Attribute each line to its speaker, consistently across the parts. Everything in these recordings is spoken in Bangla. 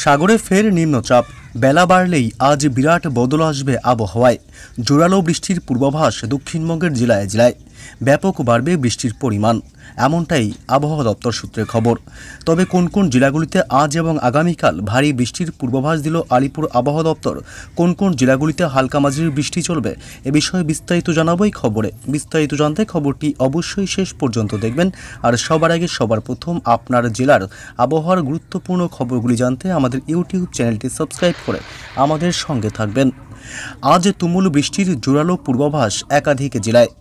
Speaker 1: সাগরে ফের নিম্নচাপ, বেলা বাড়লেই আজ বিরাট বদল আসবে আবহাওয়ায়। জোরালো বৃষ্টির পূর্বাভাস দক্ষিণবঙ্গের জেলায় জেলায়। ব্যাপক বাড়বে বৃষ্টির পরিমাণ, এমনটাই আবহাওয়া দপ্তর সূত্রে খবর। তবে কোন কোন জেলাগুলিতে আজ এবং আগামীকাল ভারী বৃষ্টির পূর্বাভাস দিল আলিপুর আবহাওয়া দপ্তর, কোন কোন জেলাগুলিতে হালকা মাঝারি বৃষ্টি চলবে, এ বিষয়ে বিস্তারিত জানাবো এই খবরে। বিস্তারিত জানতে খবরটি অবশ্যই শেষ পর্যন্ত দেখবেন। আর সবার আগে সবার প্রথম আপনার জেলার আবহাওয়ার গুরুত্বপূর্ণ খবরগুলি জানতে আমাদের ইউটিউব চ্যানেলটি সাবস্ক্রাইব করে আমাদের সঙ্গে থাকবেন। আজ তুমুল বৃষ্টির জোরালো পূর্বাভাস একাধিক জেলায়।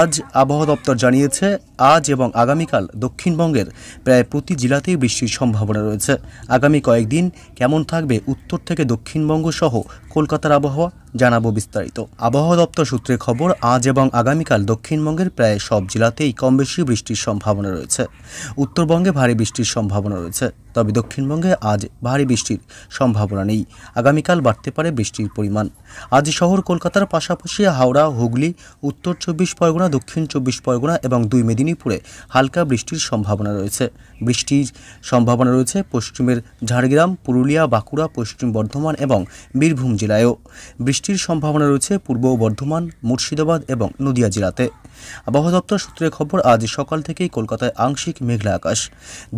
Speaker 1: আজ আবহাওয়া দপ্তর জানিয়েছে, আজ এবং আগামীকাল দক্ষিণবঙ্গের প্রায় প্রতি জেলাতেই বৃষ্টির সম্ভাবনা রয়েছে। আগামী কয়েকদিন কেমন থাকবে উত্তর থেকে দক্ষিণবঙ্গ সহ কলকাতার আবহাওয়া, জানাবো বিস্তারিত। আবহাওয়া দপ্তর সূত্রে খবর, আজ এবং আগামীকাল দক্ষিণবঙ্গের প্রায় সব জেলাতেই কম বেশি বৃষ্টির সম্ভাবনা রয়েছে। উত্তরবঙ্গে ভারী বৃষ্টির সম্ভাবনা রয়েছে, তবে দক্ষিণবঙ্গে আজ ভারী বৃষ্টির সম্ভাবনা নেই। আগামীকাল বাড়তে পারে বৃষ্টির পরিমাণ। আজ শহর কলকাতার পাশাপাশি হাওড়া, হুগলি, উত্তর 24 পরগনা, দক্ষিণ 24 পরগনা এবং 2 মেদিনীপুরে হালকা বৃষ্টির সম্ভাবনা রয়েছে। বৃষ্টির সম্ভাবনা রয়েছে পশ্চিমের ঝাড়গ্রাম, পুরুলিয়া, বাঁকুড়া, পশ্চিম বর্ধমান এবং বীরভূম জেলায়ও। বৃষ্টির সম্ভাবনা রয়েছে পূর্ব বর্ধমান, মুর্শিদাবাদ এবং নদিয়া জেলাতে। আবহাওয়া দপ্তর সূত্রে খবর, আজ সকাল থেকেই কলকাতায় আংশিক মেঘলা আকাশ।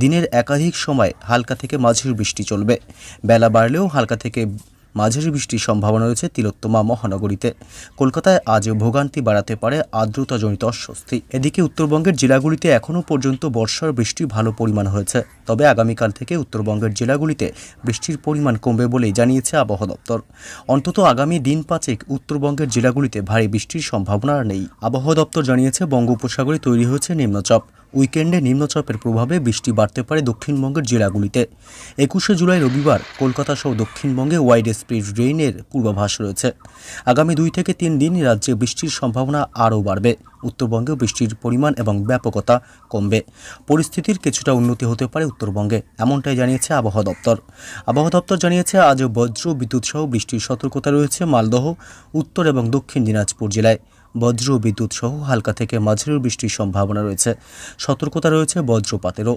Speaker 1: দিনের একাধিক সময় হালকা থেকে মাঝারি বৃষ্টি চলবে। বেলা বাড়লেও হালকা থেকে মাঝারি বৃষ্টির সম্ভাবনা রয়েছে তিলোত্তমা মহানগরীতে। কলকাতায় আজ ভোগান্তি বাড়াতে পারে আর্দ্রতাজনিত অস্বস্তি। এদিকে উত্তরবঙ্গের জেলাগুলিতে এখনও পর্যন্ত বর্ষার বৃষ্টি ভালো পরিমাণ হয়েছে, তবে আগামীকাল থেকে উত্তরবঙ্গের জেলাগুলিতে বৃষ্টির পরিমাণ কমবে বলেই জানিয়েছে আবহাওয়া দপ্তর। অন্তত আগামী দিন পাঁচেক উত্তরবঙ্গের জেলাগুলিতে ভারী বৃষ্টির সম্ভাবনা নেই। আবহাওয়া দপ্তর জানিয়েছে, বঙ্গোপসাগরে তৈরি হয়েছে নিম্নচাপ। উইকেন্ডে নিম্নচাপের প্রভাবে বৃষ্টি বাড়তে পারে দক্ষিণবঙ্গের জেলাগুলিতে। 21শে জুলাই রবিবার কলকাতা সহ দক্ষিণবঙ্গে ওয়াইড স্প্রেড রেইনের পূর্বাভাস রয়েছে। আগামী 2 থেকে 3 দিন রাজ্যে বৃষ্টির সম্ভাবনা আরও বাড়বে। উত্তরবঙ্গে বৃষ্টির পরিমাণ এবং ব্যাপকতা কমবে। পরিস্থিতির কিছুটা উন্নতি হতে পারে উত্তরবঙ্গে, এমনটাই জানিয়েছে আবহাওয়া দপ্তর। আবহাওয়া দপ্তর জানিয়েছে, আজ বজ্র বিদ্যুৎ সহ বৃষ্টির সতর্কতা রয়েছে মালদহ, উত্তর এবং দক্ষিণ দিনাজপুর জেলায়। বজ্র বিদ্যুৎ সহ হালকা থেকে মাঝারি বৃষ্টির সম্ভাবনা রয়েছে। সতর্কতা রয়েছে বজ্রপাতেরও।